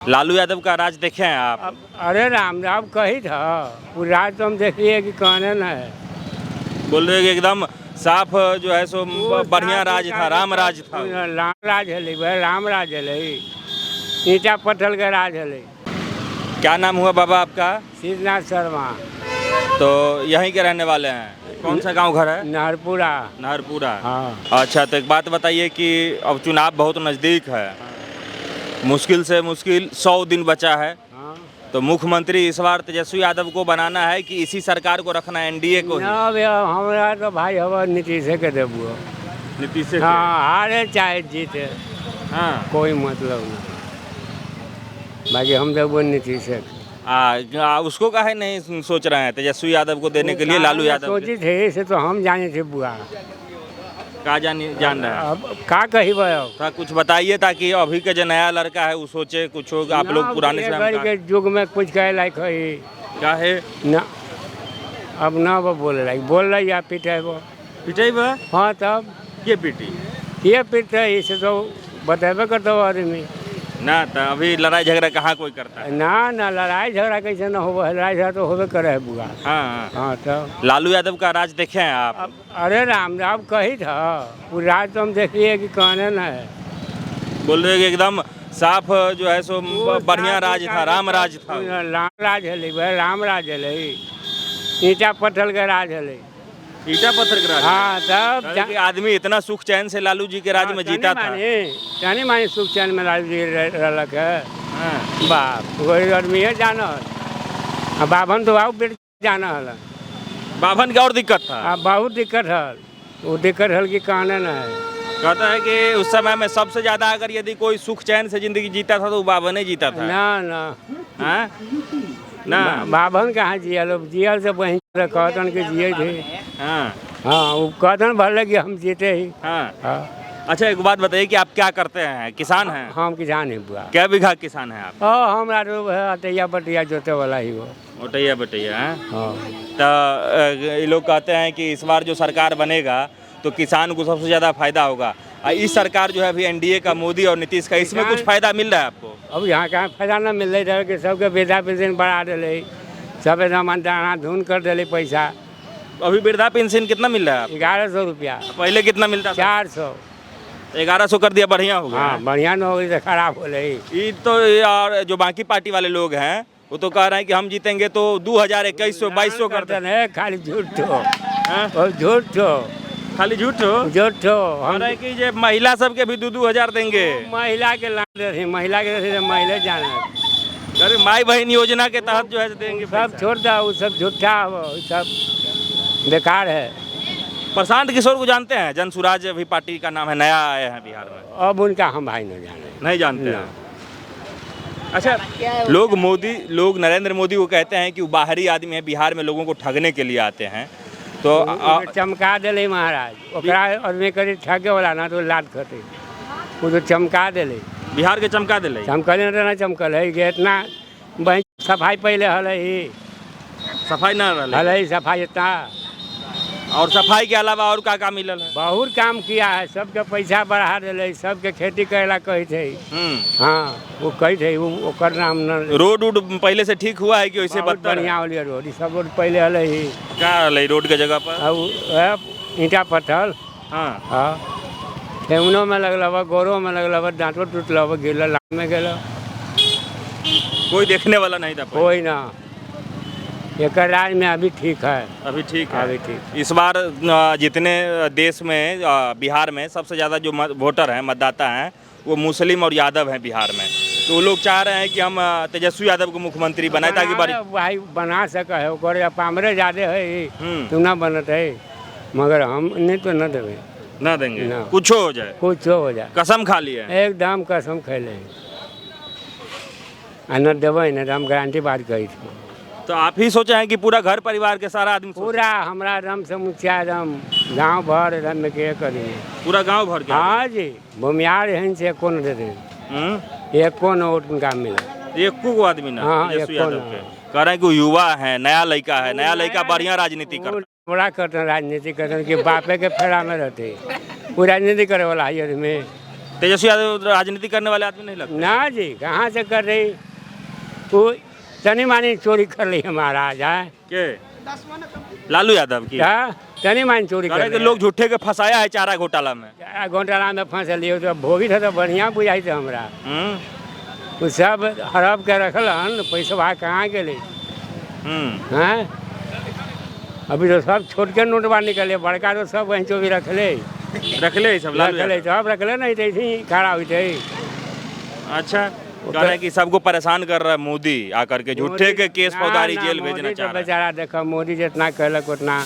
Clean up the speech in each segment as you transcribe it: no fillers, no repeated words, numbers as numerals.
लालू यादव का राज देखे हैं आप? अरे राम राम कही था वो राज तो हम देखिए कि कहने न है। बोल रहे हैं कि एकदम साफ जो है सो बढ़िया राज था, राम राज था। राम राज है भाई, राम राज है ईटा पत्थर का राज है। क्या नाम हुआ बाबा आपका? सिद्धनाथ शर्मा। तो यहीं के रहने वाले हैं? कौन सा गांव घर है? नहरपुरा। नहरपुरा। हाँ। अच्छा, तो एक बात बताइए कि अब चुनाव बहुत नज़दीक है, मुश्किल से मुश्किल 100 दिन बचा है, हाँ। तो मुख्यमंत्री इस बार तेजस्वी यादव को बनाना है कि इसी सरकार को रखना है, एनडीए को ही? ना भैया हमारा तो भाई हवा नीतीश के देबू। नीतीश से? हाँ, हारे चाहे जीते हाँ, कोई मतलब नहीं, बाकी हम देबो नीतीश से। उसको काहे नहीं सोच रहे हैं तेजस्वी यादव को देने के लिए? लालू यादव सोची थे इसे तो हम जाने थे बुआ का जान रहे हैं? अब का कही था कुछ बताइए ताकि अभी के जो नया लड़का है वो सोचे कुछ होगा। आप लोग पुराने समय के युग में कुछ कहे लायक है क्या है ना, अब ना वो बोल रही या पिटे वो पिटाई बा? हाँ तब ये पीटी ये पिटे इसे तो बतेबे करता हो आदमी ना, तो अभी लड़ाई झगड़ा कहाँ कोई करता है? ना लड़ाई झगड़ा कैसे ना हो, लड़ाई झगड़ा तो होबे करे है बुआ। हाँ। हाँ तब लालू यादव का राज देखे हैं आप? अरे राम राम कही था वो राज तो हम देखिए कि कहने न है। बोल रहे हैं कि एकदम साफ जो है सो बढ़िया राज था, राम राज था। राम राज है भाई, राम राज है ईटा पत्थर का राज है। ईटा पत्थर का राज? हाँ तब कि आदमी इतना सुख चैन से लालू जी के राज में जीता था। जानी मानी सुख चैन में लालू जी रलक है। हाँ। बाप वही आदमी है जाना बाभन तो आओ बेट जाना है। बाभन का और दिक्कत था? बहुत दिक्कत है, वो दिक्कत है कि कहने न है। कहता है कि उस समय में सबसे ज्यादा अगर यदि कोई सुख चैन से जिंदगी जीता था तो वो बाभन ही जीता था। ना हाँ? ना बाभन कहाँ जियल, जियल से वहीं कहतन के जिये थे। हाँ। हाँ वो कहतन भले कि हम जीते ही। हाँ। अच्छा, एक बात बताइए कि आप क्या करते हैं? किसान हैं? हम किसान है बुआ। क्या बीघा किसान है आप? हमारा तो अटैया बटिया जोते वाला ही वो। ओटैया बटैया है? हाँ। तो ये लोग कहते हैं कि इस बार जो सरकार बनेगा तो किसान को सबसे ज़्यादा फायदा होगा। इस सरकार जो है अभी एनडीए का, मोदी और नीतीश का, इसमें कुछ फायदा मिल रहा है आपको? अब यहाँ कहाँ फायदा न मिल रही है कि सबके वृद्धा पेंशन बढ़ा दिले, सब एकदम दाना धुन कर दिले पैसा। अभी वृद्धा पेंशन कितना मिल रहा है? 1100 रुपया। पहले कितना मिलता था? 400। 1100 कर दिया, बढ़िया हो गया। हाँ बढ़िया न हो गई तो खराब हो रही। ये तो यार जो बाकी पार्टी वाले लोग हैं वो तो कह रहे हैं कि हम जीतेंगे तो 2000, 2100, 2200 करते हैं। खाली झूठ और झूठ खाली झूठ हो हम रहे कि जे महिला सबके भी 2-2000 देंगे। महिला के लाने महिला के महिला जाना। अरे माई बहन योजना के तहत जो है देंगे। सब छोड़ दो, वो सब झूठा, सब बेकार है। प्रशांत किशोर को जानते हैं? जन सुराज अभी पार्टी का नाम है, नया आए हैं बिहार में। अब उनका हम भाई नहीं जानते हैं। अच्छा, लोग नरेंद्र मोदी को कहते हैं कि वो बाहरी आदमी है, बिहार में लोगों को ठगने के लिए आते हैं, तो चमका दिले महाराज ओकरा आदमी करे ठगे वाला ना तो लाद खते, वो तो चमका दिले। बिहार के चमका दिले? चमकल ना चमकल है कि इतना सफाई पहले हल सफाई ना हल सफाई इतना, और सफाई के अलावा और का मिलल है? बहुत काम किया है, सबके पैसा बढ़ा दिले, सबके खेती करेला कही थे। हाँ वो कही थे वो नाम न। रोड पहले से ठीक हुआ है कि वैसे बढ़िया हो लिया रोड? सब रोड पहले हल ही क्या हल रोड के जगह पर ईटा पत्थर। हाँ। ठेहुनों में लगल, गोरों में लगल, दांतों टूटल, गिरल, लाभ में गेल, कोई देखने वाला नहीं था? कोई ना। एक राज में अभी ठीक है, अभी ठीक है, अभी ठीक। इस बार जितने देश में बिहार में सबसे ज़्यादा जो वोटर हैं, मतदाता हैं, वो मुस्लिम और यादव हैं बिहार में, तो वो लोग चाह रहे हैं कि हम तेजस्वी यादव को मुख्यमंत्री बनाए ताकि भाई बना सके है। पामरे ज्यादा है तो ना बनत है, मगर हम नहीं तो न देवे, ना देंगे ना। कुछ हो जाए कसम खा लिए? एकदम कसम खैले न देवे न, हम गारंटी बात कही थी। तो आप ही सोचे हैं कि पूरा घर परिवार के सारा आदमी? पूरा हमारा रम से मुखिया रम गाँव भर रम में के करी, पूरा गाँव भर के? हाँ जी, भूमियार हैं से कौन दे दें, एक कौन वोट उनका मिला, एक को आदमी ना। हाँ, कह रहे हैं कि युवा है, नया लड़का है, नया लड़का बढ़िया राजनीति बड़ा करते हैं, राजनीति करते हैं कि बापे के फेरा में रहते, वो राजनीति करे वाला है में तेजस्वी यादव राजनीति करने वाले आदमी नहीं लगते? ना जी, कहाँ से कर रही, वो तनी मानी चोरी कर ली हमारा है के लालू यादव की क्या, तनी मानी चोरी कर कि लोग झूठे के फंसाया है चारा घोटाला में। घोटाला में फंसल तो भोगी था तो बढ़िया बुझाई थे हमरा। वो सब हड़प के रखल हन, पैसा कहाँ गेले हैं? अभी तो सब छोट के नोटवा निकले, बड़का तो सब वहीं चोरी रखले सब लालू रखले यादव। सब रखले नहीं तो ऐसे ही खड़ा हुई थे। अच्छा, कह रहे हैं कि सबको परेशान कर रहा है मोदी आकर के, झूठे के केस फौजदारी जेल भेजना चाह रहा है। बेचारा देखो मोदी जितना कहलक उतना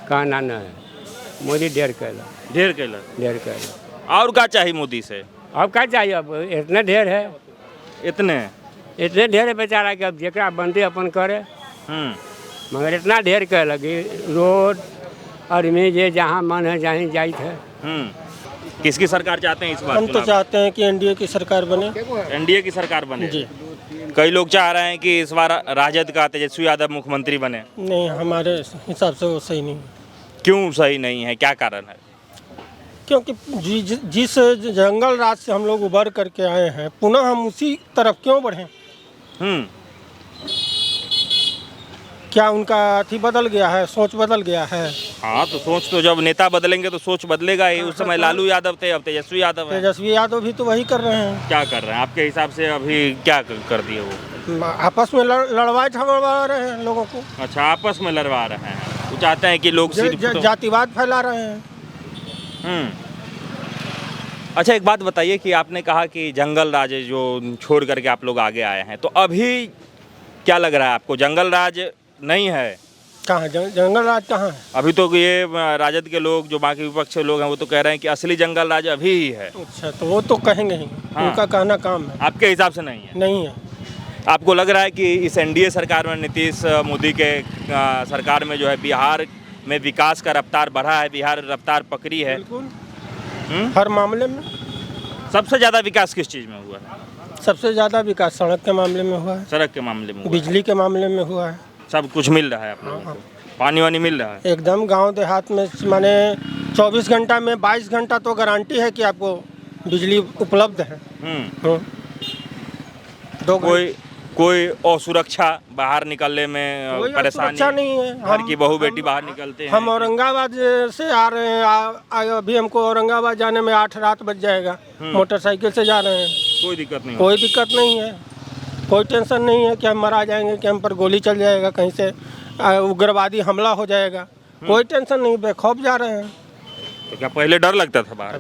कहना न है, मोदी ढेर कहलक। और क्या चाहिए मोदी से? अब क्या चाहिए, अब इतने ढेर है, इतने ढेर है बेचारा कि अब जरा बनते अपन करे, मगर इतना ढेर कहलक रोड आर्मी जे जहाँ मन है जहीं जाइत है। किसकी सरकार चाहते हैं इस बार? हम तो चाहते हैं कि एनडीए की सरकार बने। एनडीए की सरकार बने जी। कई लोग चाह रहे हैं कि इस बार राजद का तेजस्वी यादव मुख्यमंत्री बने। नहीं, हमारे हिसाब से वो सही नहीं। क्यों सही नहीं है, क्या कारण है? क्योंकि जिस जंगल राज से हम लोग उबर करके आए हैं, पुनः हम उसी तरफ क्यों बढ़ें? क्या उनका अथी बदल गया है, सोच बदल गया है? हाँ, तो सोच तो जब नेता बदलेंगे तो सोच बदलेगा ही। उस समय लालू यादव थे, अब तेजस्वी यादव है। तेजस्वी यादव भी तो वही कर रहे हैं। क्या कर रहे हैं आपके हिसाब से? अभी क्या कर दिए वो? आपस में लड़वाई झगड़वा रहे हैं लोगों को। अच्छा, आपस में लड़वा रहे हैं। वो चाहते हैं कि लोग जातिवाद फैला रहे हैं। अच्छा, एक बात बताइए कि आपने कहा कि जंगल राज जो छोड़ करके आप लोग आगे आए हैं, तो अभी क्या लग रहा है आपको, जंगल राज नहीं है? कहाँ जंगल राज कहाँ है? अभी तो ये राजद के लोग जो बाकी विपक्ष के लोग हैं वो तो कह रहे हैं कि असली जंगल राज अभी ही है। अच्छा, तो वो तो कहेंगे ही। हाँ। उनका कहना काम है। आपके हिसाब से नहीं है? नहीं है। आपको लग रहा है कि इस एनडीए सरकार में, नीतीश मोदी के सरकार में जो है बिहार में विकास का रफ्तार बढ़ा है, बिहार रफ्तार पकड़ी है? बिल्कुल। हर मामले में। सबसे ज़्यादा विकास किस चीज़ में हुआ है? सबसे ज़्यादा विकास सड़क के मामले में हुआ है, सड़क के मामले में हुआ है, बिजली के मामले में हुआ है। सब कुछ मिल रहा है आप लोगों को? पानी वानी मिल रहा है एकदम? गांव देहात में माने 24 घंटा में 22 घंटा तो गारंटी है कि आपको बिजली उपलब्ध है। कोई असुरक्षा बाहर निकलने में परेशानी नहीं है? घर की बहू बेटी बाहर निकलते हैं। हम औरंगाबाद से आ रहे हैं, अभी हमको औरंगाबाद जाने में 8 रात बज जाएगा। मोटरसाइकिल से जा रहे हैं, कोई दिक्कत नहीं? कोई दिक्कत नहीं है, कोई टेंशन नहीं है कि हम मरा जाएंगे, कि हम पर गोली चल जाएगा, कहीं से उग्रवादी हमला हो जाएगा। कोई टेंशन नहीं, बेखौफ जा रहे हैं। तो क्या पहले डर लगता था बाहर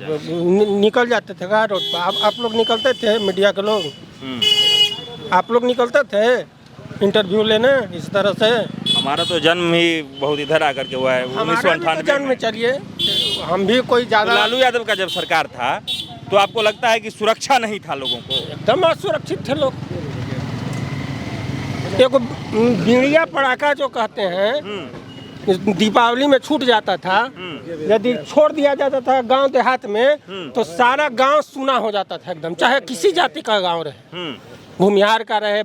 निकल जाते थे क्या रोड पर? आप लोग निकलते थे, मीडिया के लोग, आप लोग निकलते थे इंटरव्यू लेने इस तरह से? हमारा तो जन्म ही बहुत इधर आकर के हुआ है, 1998 जन्म में। चलिए, हम भी कोई ज़्यादा। लालू यादव का जब सरकार था तो आपको लगता है कि सुरक्षा नहीं था लोगों को? एकदम असुरक्षित थे लोग। देखो, बीड़िया पड़ाका जो कहते हैं, दीपावली में छूट जाता था, यदि छोड़ दिया जाता था गांव देहात में तो सारा गांव सूना हो जाता था एकदम, चाहे किसी जाति का गांव रहे, भूमिहार का रहे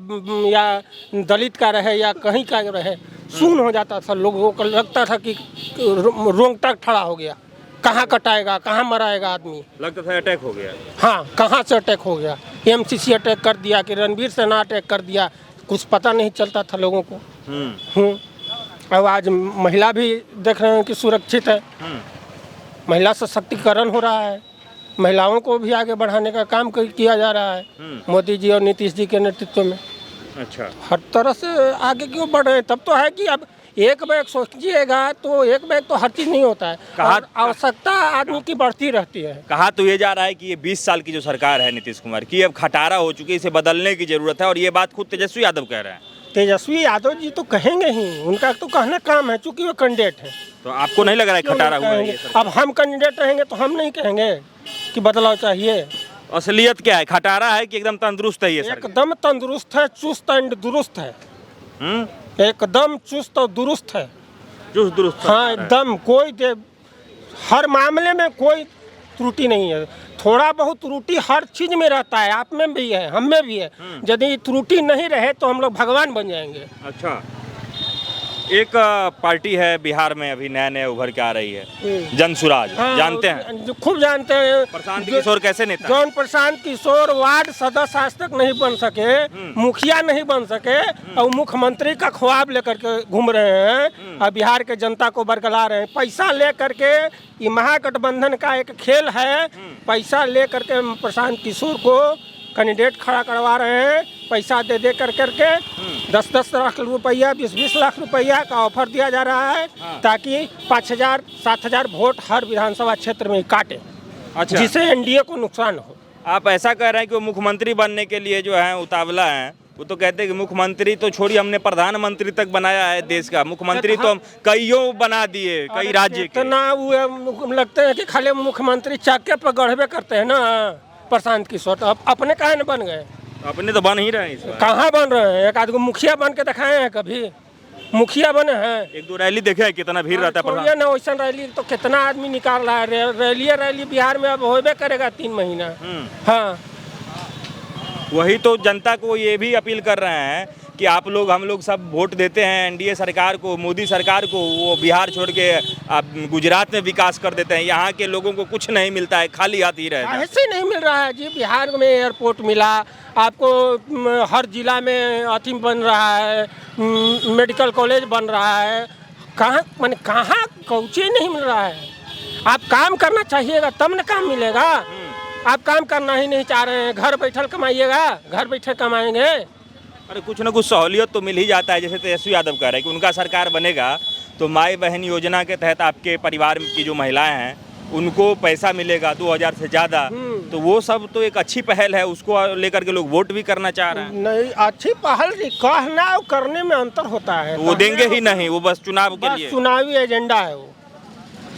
या दलित का रहे या कहीं का रहे, सून हो जाता था। लोगों को लगता था कि रोंगटा खड़ा हो गया, कहाँ कटाएगा, कहाँ मराएगा आदमी। लगता था अटैक हो गया। हाँ, कहाँ से अटैक हो गया, एमसीसी अटैक कर दिया कि रणवीर सेना अटैक कर दिया, कुछ पता नहीं चलता था लोगों को। अब आज महिला भी देख रहे हैं कि सुरक्षित है, महिला सशक्तिकरण हो रहा है, महिलाओं को भी आगे बढ़ाने का काम किया जा रहा है मोदी जी और नीतीश जी के नेतृत्व में। अच्छा, हर तरह से आगे क्यों बढ़ रहे हैं? तब तो है कि अब एक बैग सोचिएगा तो एक बैग तो हर चीज़ नहीं होता है, आवश्यकता आदमी की बढ़ती रहती है। कहा तो ये जा रहा है कि ये 20 साल की जो सरकार है नीतीश कुमार की, अब खटारा हो चुकी है, इसे बदलने की जरूरत है, और ये बात खुद तेजस्वी यादव कह रहे हैं। तेजस्वी यादव जी तो कहेंगे ही, उनका तो कहना काम है, चूंकि वो कैंडिडेट है। तो आपको नहीं लग रहा है खटारा हुआ है ये? अब हम कैंडिडेट रहेंगे तो हम नहीं कहेंगे कि बदलाव चाहिए। असलियत क्या है, खटारा है कि एकदम तंदुरुस्त है ये सरकार? एकदम तंदुरुस्त है, चुस्त एंड दुरुस्त है। एकदम चुस्त और दुरुस्त है। चुस्त दुरुस्त? हाँ, एकदम कोई हर मामले में कोई त्रुटि नहीं है। थोड़ा बहुत त्रुटि हर चीज में रहता है, आप में भी है, हम में भी है। यदि त्रुटि नहीं रहे तो हम लोग भगवान बन जाएंगे। अच्छा, एक पार्टी है बिहार में अभी नया नया उभर के आ रही है, जनसुराज, जानते हैं? खूब जानते हैं। प्रशांत किशोर कैसे नेता? जौन प्रशांत किशोर वार्ड सदस्य आज तक नहीं बन सके, मुखिया नहीं बन सके और मुख्यमंत्री का ख्वाब लेकर के घूम रहे हैं और बिहार के जनता को बरगला रहे हैं। पैसा ले करके, ये महागठबंधन का एक खेल है, पैसा ले करके प्रशांत किशोर को कैंडिडेट खड़ा करवा रहे हैं। पैसा दे दे कर करके 10-10 लाख रुपया, 20-20 लाख रुपया का ऑफर दिया जा रहा है ताकि 5,000-7,000 वोट हर विधानसभा क्षेत्र में काटे, अच्छा, जिससे एनडीए को नुकसान हो। आप ऐसा कह रहे हैं कि वो मुख्यमंत्री बनने के लिए जो है उतावला हैं। वो तो कहते हैं कि मुख्यमंत्री तो छोड़िए, हमने प्रधानमंत्री तक बनाया है देश का, मुख्यमंत्री तो हम कईयों बना दिए, कई राज्य के। इतना वो लगते हैं कि खाली मुख्यमंत्री चक्के पर गढ़वे करते हैं ना प्रशांत किशोर, तो अपने कहाँ न बन गए? अपने तो बन ही रहे हैं इस बार। कहाँ बन रहे हैं? एक आदमी मुखिया बन के दिखाए हैं कभी? मुखिया बने हैं? 1-2 रैली देखे हैं, कितना भीड़ रहता है प्रधान? ना वैसा रैली तो कितना आदमी निकाल रहा है। रैली बिहार में अब होबे करेगा 3 महीना। हाँ, वही तो जनता को ये भी अपील कर रहे हैं कि आप लोग, हम लोग सब वोट देते हैं एनडीए सरकार को, मोदी सरकार को, वो बिहार छोड़ के आप गुजरात में विकास कर देते हैं, यहाँ के लोगों को कुछ नहीं मिलता है, खाली हाथ ही रहता है। ऐसे नहीं मिल रहा है जी। बिहार में एयरपोर्ट मिला आपको, हर जिला में अथी बन रहा है, मेडिकल कॉलेज बन रहा है। कहाँ मैंने कहाँ कौचे नहीं मिल रहा है। आप काम करना चाहिएगा तब न काम मिलेगा। आप काम करना ही नहीं चाह रहे हैं, घर बैठल कमाइएगा, घर बैठे कमाएंगे। अरे कुछ ना कुछ सहूलियत तो मिल ही जाता है। जैसे तेजस्वी यादव कह रहे हैं कि उनका सरकार बनेगा तो माई बहन योजना के तहत आपके परिवार की जो महिलाएं हैं उनको पैसा मिलेगा 2,000 से ज़्यादा, तो वो सब तो एक अच्छी पहल है, उसको लेकर के लोग वोट भी करना चाह रहे हैं। नहीं, अच्छी पहल कहना और करने में अंतर होता है। तो वो देंगे ही नहीं, वो बस चुनाव के लिए, चुनावी एजेंडा है वो,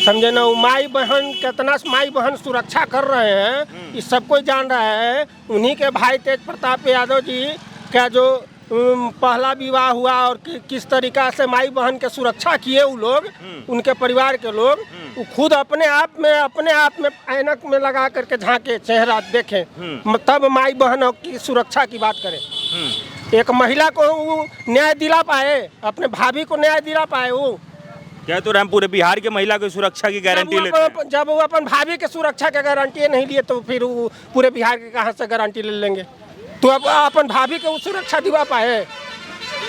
समझे ना। वो माई बहन, कितना माई बहन सुरक्षा कर रहे हैं ये सब कोई जान रहा है। उन्हीं के भाई तेज प्रताप यादव जी का जो पहला विवाह हुआ और किस तरीका से माई बहन के सुरक्षा किए वो लोग, उनके परिवार के लोग, वो खुद अपने आप में ऐनक में लगा करके झांके, चेहरा देखें, तब माई बहन की सुरक्षा की बात करें। एक महिला को वो न्याय दिला पाए, अपने भाभी को न्याय दिला पाए। वो क्या तो हम पूरे बिहार के महिला की सुरक्षा की गारंटी लेते हैं। जब वो अपन भाभी के सुरक्षा की गारंटी नहीं लिए तो फिर वो पूरे बिहार के कहाँ से गारंटी ले लेंगे? तो अब अपन भाभी को सुरक्षा दिवा पाए?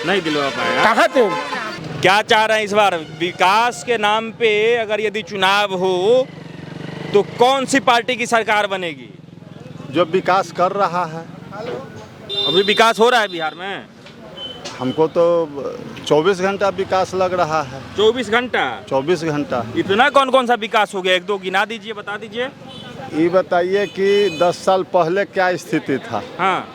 नहीं दिलवा पाए। कहाँ थे? क्या चाह रहे हैं इस बार विकास के नाम पे? अगर यदि चुनाव हो तो कौन सी पार्टी की सरकार बनेगी? जो विकास कर रहा है। अभी विकास हो रहा है बिहार में? हमको तो 24 घंटा विकास लग रहा है। 24 घंटा? 24 घंटा। इतना कौन कौन सा विकास हो गया? 1-2 गिना दीजिए, बता दीजिए। ये बताइए कि 10 साल पहले क्या स्थिति था। हाँ,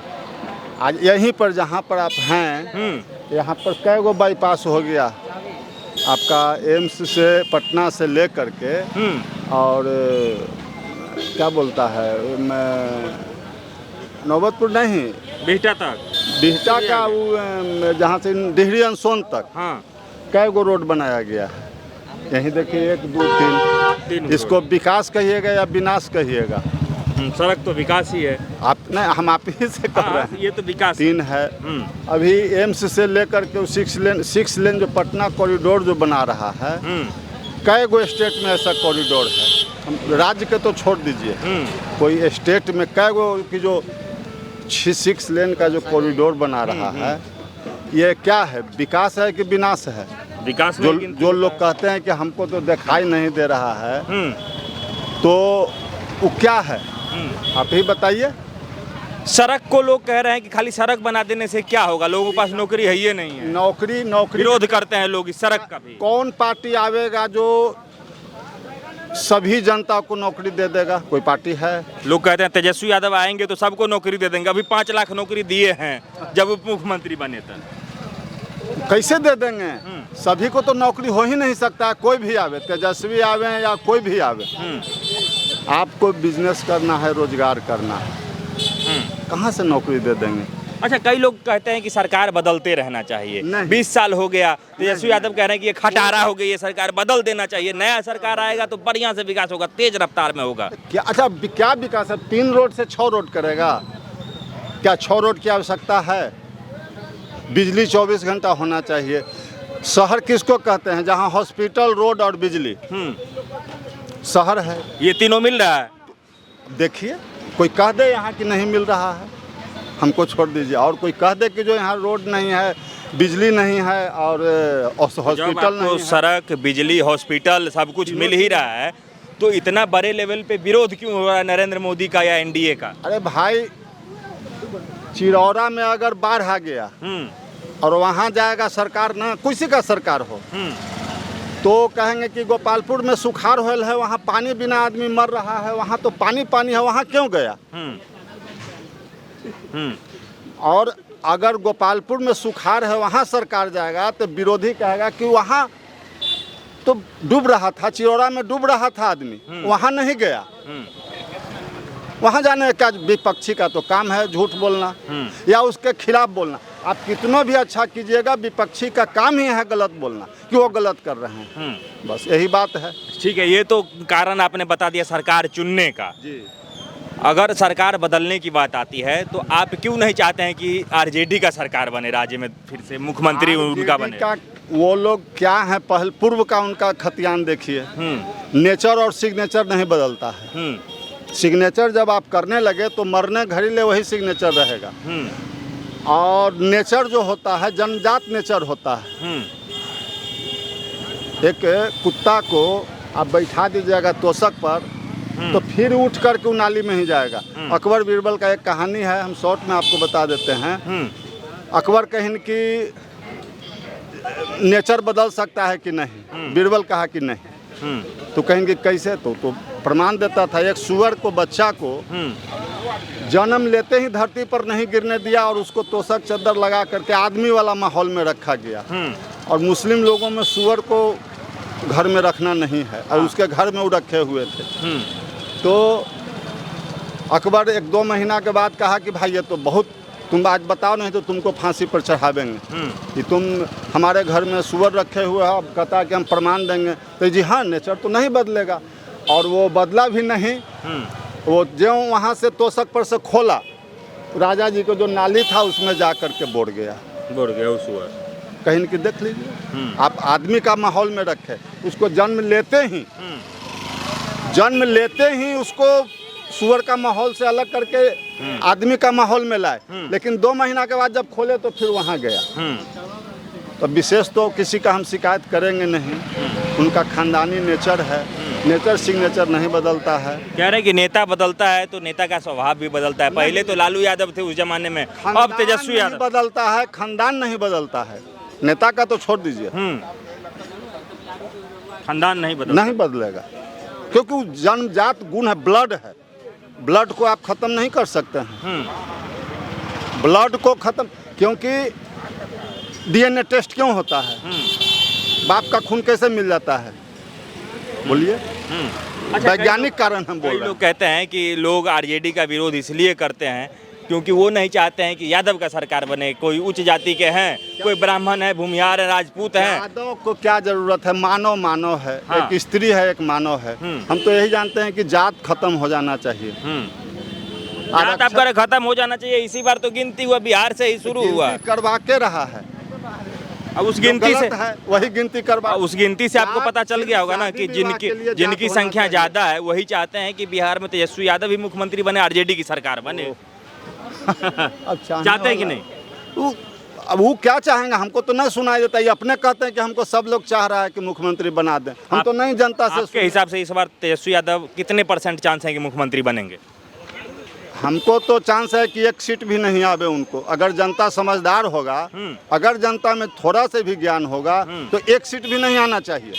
आज यहीं पर जहाँ पर आप हैं, यहाँ पर कई गो बाईपास हो गया आपका, एम्स से पटना से ले करके और क्या बोलता है, नौबतपुर नहीं, बिहटा तक, बिहटा का वो जहाँ से डिहरी अनसोन तक। हाँ, कई गो रोड बनाया गया है। यहीं देखिए 1, 2, 3। इसको विकास कहिएगा या विनाश कहिएगा? सड़क तो विकास ही है। आप नहीं, हम आप ही से कर रहे हैं। ये तो विकास 3 है। अभी एम्स से लेकर के 6 लेन जो पटना कॉरिडोर जो बना रहा है, कई गो स्टेट में ऐसा कॉरिडोर है। हम राज्य के तो छोड़ दीजिए, कोई स्टेट में कई गो की जो 6 लेन का जो कॉरिडोर बना रहा है, ये क्या है? विकास है कि विनाश है? विकास जो लोग कहते हैं कि हमको तो दिखाई नहीं दे रहा है, तो वो क्या है? आप ही बताइए। सड़क को लोग कह रहे हैं कि खाली सड़क बना देने से क्या होगा, लोगों के पास नौकरी है ही नहीं है। नौकरी विरोध करते हैं लोग इस सड़क का भी। कौन पार्टी आवेगा जो सभी जनता को नौकरी दे देगा? कोई पार्टी है? लोग कहते हैं तेजस्वी यादव आएंगे तो सबको नौकरी दे देंगे। अभी 5 लाख नौकरी दिए हैं जब उप मुख्यमंत्री बने था। कैसे दे देंगे? सभी को तो नौकरी हो ही नहीं सकता है। कोई भी आवे, तेजस्वी आवे या कोई भी आवे, आपको बिजनेस करना है, रोजगार करना है, कहाँ से नौकरी दे देंगे? अच्छा, कई लोग कहते हैं कि सरकार बदलते रहना चाहिए। 20 साल हो गया, तेजस्वी यादव कह रहे हैं कि ये खटारा हो गई, ये सरकार बदल देना चाहिए, नया सरकार आएगा तो बढ़िया से विकास होगा, तेज रफ्तार में होगा। क्या? अच्छा, क्या विकास है? 3 रोड से 6 रोड करेगा क्या? 6 रोड की आवश्यकता है? बिजली 24 घंटा होना चाहिए। शहर किसको कहते हैं? जहाँ हॉस्पिटल, रोड और बिजली शहर है। ये तीनों मिल रहा है। देखिए, कोई कह दे यहाँ की नहीं मिल रहा है, हमको छोड़ दीजिए, और कोई कह दे कि जो यहाँ रोड नहीं है, बिजली नहीं है और हॉस्पिटल नहीं है। सड़क, बिजली, हॉस्पिटल सब कुछ मिल ही रहा है, तो इतना बड़े लेवल पे विरोध क्यों हो रहा है नरेंद्र मोदी का या एनडीए का? अरे भाई, चिरौरा में अगर बाढ़ आ गया और वहाँ जाएगा सरकार, ना किसी का सरकार हो, तो कहेंगे कि गोपालपुर में सुखाड़ होल है, वहाँ पानी बिना आदमी मर रहा है, वहाँ तो पानी पानी है, वहाँ क्यों गया? और अगर गोपालपुर में सुखाड़ है, वहाँ सरकार जाएगा, तो विरोधी कहेगा कि वहाँ तो डूब रहा था, चिरौरा में डूब रहा था आदमी, वहाँ नहीं गया। वहाँ जाने का विपक्षी का तो काम है झूठ बोलना या उसके खिलाफ बोलना। आप कितना भी अच्छा कीजिएगा, विपक्षी का काम ही है गलत बोलना कि वो गलत कर रहे हैं, बस यही बात है। ठीक है, ये तो कारण आपने बता दिया सरकार चुनने का जी। अगर सरकार बदलने की बात आती है तो आप क्यों नहीं चाहते हैं कि आरजेडी का सरकार बने, राज्य में फिर से मुख्यमंत्री उनका बने? वो लोग क्या है, पहले पूर्व का उनका खतियान देखिए, नेचर और सिग्नेचर नहीं बदलता है। सिग्नेचर जब आप करने लगे तो मरने घड़ीले वही सिग्नेचर रहेगा, और नेचर जो होता है जन्मजात नेचर होता है। एक कुत्ता को आप बैठा दीजिएगा तोशक पर तो फिर उठ करके वो नाली में ही जाएगा। अकबर बीरबल का एक कहानी है, हम शॉर्ट में आपको बता देते हैं। अकबर कहें कि नेचर बदल सकता है कि नहीं, बीरबल कहा कि नहीं, तो कहेंगे कैसे? तो प्रमाण देता था। एक सुअर को, बच्चा को जन्म लेते ही धरती पर नहीं गिरने दिया और उसको तोशक चद्दर लगा करके आदमी वाला माहौल में रखा गया। और मुस्लिम लोगों में सुअर को घर में रखना नहीं है, और उसके घर में वो रखे हुए थे। तो अकबर 1-2 महीना के बाद कहा कि भाई ये तो बहुत, तुम आज बताओ नहीं तो तुमको फांसी पर चढ़ावेंगे कि तुम हमारे घर में सुअर रखे हुए हो। अब कहता कि हम प्रमाण देंगे। तो जी हाँ, नेचर तो नहीं बदलेगा, और वो बदला भी नहीं। वो जो वहाँ से तोशक पर से खोला, राजा जी को जो नाली था उसमें जा कर के बोड़ गया वो सुअर। कहीं कि देख लीजिए, आप आदमी का माहौल में रखे, उसको जन्म लेते ही उसको सुअर का माहौल से अलग करके आदमी का माहौल में लाए, लेकिन 2 महीना के बाद जब खोले तो फिर वहाँ गया। तो विशेष तो किसी का हम शिकायत करेंगे नहीं, उनका खानदानी नेचर है, नेचर सिग्नेचर नहीं बदलता है। कह रहे हैं कि नेता बदलता है तो नेता का स्वभाव भी बदलता है। पहले तो लालू यादव थे उस जमाने में, अब तेजस्वी यादव। बदलता है, खानदान नहीं बदलता है। नेता का तो छोड़ दीजिए, खानदान नहीं बदलेगा, क्योंकि वो जन्मजात गुण है, ब्लड है। ब्लड को आप खत्म नहीं कर सकते हैं, ब्लड को खत्म, क्योंकि डीएनए टेस्ट क्यों होता है? बाप का खून कैसे मिल जाता है? बोलिए। वैज्ञानिक कारण हम बोल रहे हैं। लोग कहते हैं कि लोग आरजेडी का विरोध इसलिए करते हैं क्योंकि वो नहीं चाहते हैं कि यादव का सरकार बने। कोई उच्च जाति के हैं, कोई ब्राह्मण है, भूमिहार है, राजपूत है। यादव को क्या जरूरत है? मानव है। हाँ। एक स्त्री है, एक मानव है। हम तो यही जानते हैं कि जात खत्म हो जाना चाहिए। जात आपका खत्म हो जाना चाहिए। इसी बार तो गिनती हुआ, बिहार से ही शुरू हुआ, करवा के रहा है। अब उस गिनती से है, वही गिनती करवा, उस गिनती से आपको पता चल गया होगा ना कि जिनकी संख्या ज्यादा है वही चाहते हैं कि बिहार में तेजस्वी यादव ही मुख्यमंत्री बने, आरजेडी की सरकार बने। चाहते हैं कि नहीं? अब वो क्या चाहेंगे हमको तो नहीं सुनाई देता। ये अपने कहते हैं कि हमको सब लोग चाह रहा है कि मुख्यमंत्री बना दें। हम तो नहीं जनता से। आपके हिसाब से इस बार तेजस्वी यादव कितने % चांस है कि मुख्यमंत्री बनेंगे? हमको तो चांस है कि 1 सीट भी नहीं आवे उनको। अगर जनता समझदार होगा, अगर जनता में थोड़ा से भी ज्ञान होगा तो 1 सीट भी नहीं आना चाहिए।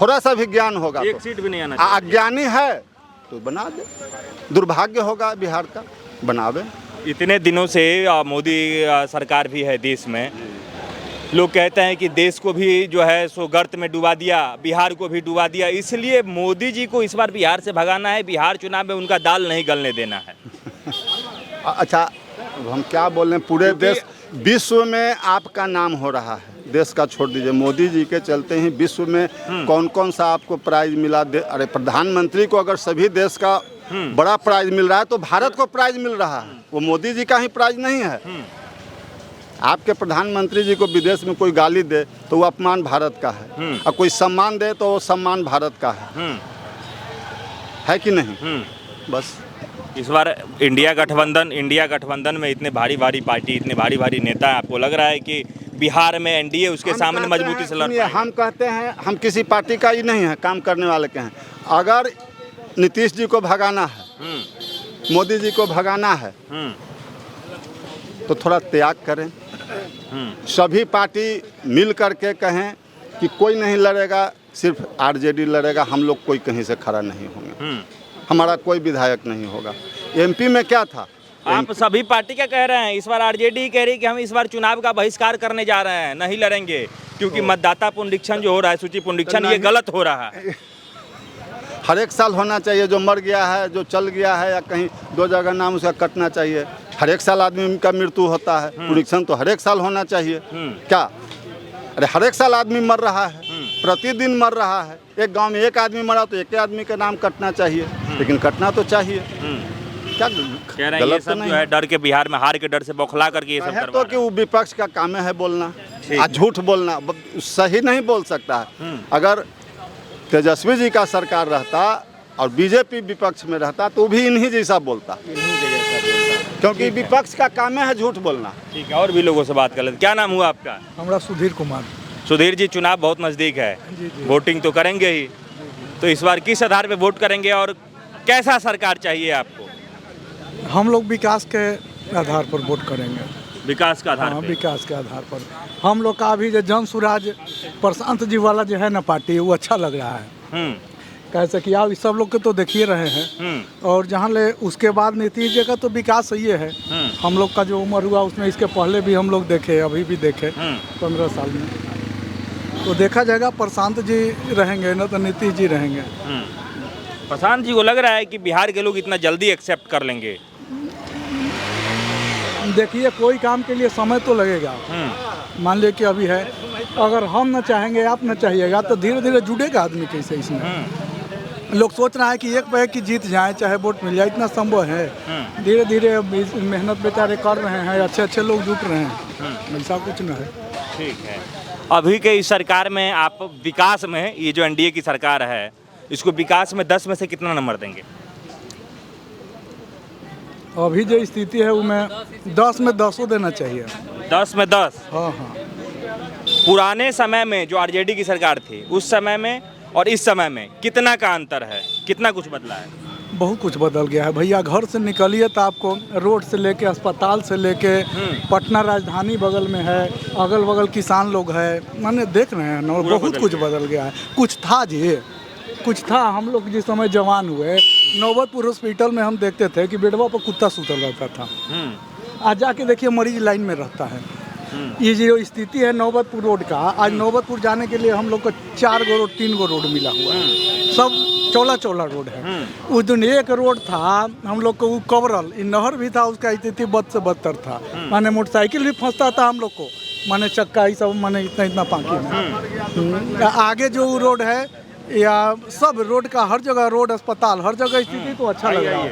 थोड़ा सा भी ज्ञान होगा, 1 सीट भी नहीं आना चाहिए। अज्ञानी है तो बना दे, दुर्भाग्य होगा बिहार का, बनावे। इतने दिनों से मोदी सरकार भी है देश में, लोग कहते हैं कि देश को भी जो है सो गर्त में डुबा दिया, बिहार को भी डुबा दिया, इसलिए मोदी जी को इस बार बिहार से भगाना है, बिहार चुनाव में उनका दाल नहीं गलने देना है। अच्छा, हम क्या बोल रहे हैं, पूरे देश विश्व में आपका नाम हो रहा है, देश का छोड़ दीजिए। मोदी जी के चलते ही विश्व में कौन कौन सा आपको प्राइज मिला। अरे प्रधानमंत्री को अगर सभी देश का बड़ा प्राइज मिल रहा है तो भारत को प्राइज मिल रहा है, वो मोदी जी का ही प्राइज नहीं है। आपके प्रधानमंत्री जी को विदेश में कोई गाली दे तो वो अपमान भारत का है, और कोई सम्मान दे तो वो सम्मान भारत का है कि नहीं? बस इस बार इंडिया गठबंधन में इतने भारी पार्टी, इतने भारी नेता हैं, आपको लग रहा है कि बिहार में एनडीए उसके सामने मजबूती से लड़ पाएगी? हम कहते हैं हम किसी पार्टी का ही नहीं है, काम करने वाले के हैं। अगर नीतीश जी को भगाना है, मोदी जी को भगाना है, तो थोड़ा त्याग करें। सभी पार्टी मिल करके कहें कि कोई नहीं लड़ेगा, सिर्फ आरजेडी लड़ेगा, हम लोग कोई कहीं से खड़ा नहीं होंगे, हमारा कोई विधायक नहीं होगा। एमपी में क्या था? आप सभी पार्टी क्या कह रहे हैं? इस बार आरजेडी कह रही है कि हम इस बार चुनाव का बहिष्कार करने जा रहे हैं, नहीं लड़ेंगे, क्योंकि मतदाता पुनरीक्षण जो हो रहा है, सूची पुनरीक्षण, ये गलत हो रहा है। हर एक साल होना चाहिए, जो मर गया है, जो चल गया है, या कहीं 2 जगह नाम उसका कटना चाहिए। हर एक साल आदमी का मृत्यु होता है, पुनरीक्षण तो हर एक साल होना चाहिए। क्या? अरे हर एक साल आदमी मर रहा है, प्रतिदिन मर रहा है। एक गांव में एक आदमी मरा तो एक आदमी का नाम कटना चाहिए, लेकिन कटना तो चाहिए। क्या कह रहे हैं ये सब जो है डर के, बिहार में हार के डर से बौखला करके ये सब करवा तो कि वो विपक्ष का काम है बोलना, झूठ बोलना, सही नहीं बोल सकता है। अगर तेजस्वी जी का सरकार रहता और बीजेपी विपक्ष में रहता तो भी इन्हीं जैसा बोलता, क्योंकि विपक्ष का काम है झूठ बोलना। ठीक है, और भी लोगों से बात कर लेते। क्या नाम हुआ आपका? हमारा सुधीर कुमार। सुधीर जी, चुनाव बहुत नज़दीक है, वोटिंग तो करेंगे ही, तो इस बार किस आधार पे वोट करेंगे और कैसा सरकार चाहिए आपको? हम लोग विकास के आधार पर वोट करेंगे। विकास का आधार हाँ, पे? विकास के आधार पर हम लोग का अभी जो जन सुराज प्रशांत जी वाला जो है ना पार्टी, वो अच्छा लग रहा है। कैसे कि आप सब लोग के तो देखिए रहे हैं, और जहाँ ले उसके बाद नीतीश जी का तो विकास सही है। हम लोग का जो उम्र हुआ उसमें इसके पहले भी हम लोग देखे, अभी भी देखे 15 साल में, तो देखा जाएगा प्रशांत जी रहेंगे ना तो नीतीश जी रहेंगे। प्रशांत जी को लग रहा है कि बिहार के लोग इतना जल्दी एक्सेप्ट कर लेंगे? देखिए, कोई काम के लिए समय तो लगेगा। मान लिया कि अभी है, अगर हम न चाहेंगे, आप न चाहिएगा, तो धीरे धीरे जुड़ेगा आदमी कैसे इसमें। लोग सोच रहा है कि एक पे की जीत जाए, चाहे वोट मिल जाए, इतना संभव है? धीरे धीरे मेहनत बेचारे कर रहे हैं, अच्छे लोग जुट रहे हैं, ऐसा कुछ न है। ठीक है, अभी के इस सरकार में आप विकास में, ये जो एनडीए की सरकार है, इसको विकास में 10 में से कितना नंबर देंगे? अभी जो स्थिति है उसमें 10 में 10 देना चाहिए। 10 में 10? हाँ हाँ। पुराने समय में जो आरजेडी की सरकार थी, उस समय में और इस समय में कितना का अंतर है, कितना कुछ बदला है? बहुत कुछ बदल गया है भैया। घर से निकलिए तो आपको रोड से लेके, अस्पताल से लेके, पटना राजधानी बगल में है, अगल बगल किसान लोग है, माने देख रहे हैं ना, बहुत कुछ बदल गया है। कुछ था जी, कुछ था। हम लोग जिस समय जवान हुए, नौबतपुर हॉस्पिटल में हम देखते थे कि बेडवा पर कुत्ता सूतल रहता था। आज जाके देखिए मरीज लाइन में रहता है। ये जो स्थिति है नौबतपुर रोड का, आज नौबतपुर जाने के लिए हम लोग को 4 गो रोड, 3 गो रोड मिला हुआ है, सब चौला रोड है। उस दिन एक रोड था हम लोग को, वो कवरल, नहर भी था, उसका स्थिति बद से बदतर था। माने मोटरसाइकिल भी फंसता था हम लोग को, माने चक्का ये सब, माने इतना पाकी में। आगे जो रोड है या सब रोड का, हर जगह रोड, अस्पताल, हर जगह स्थिति तो अच्छा लग रहा है।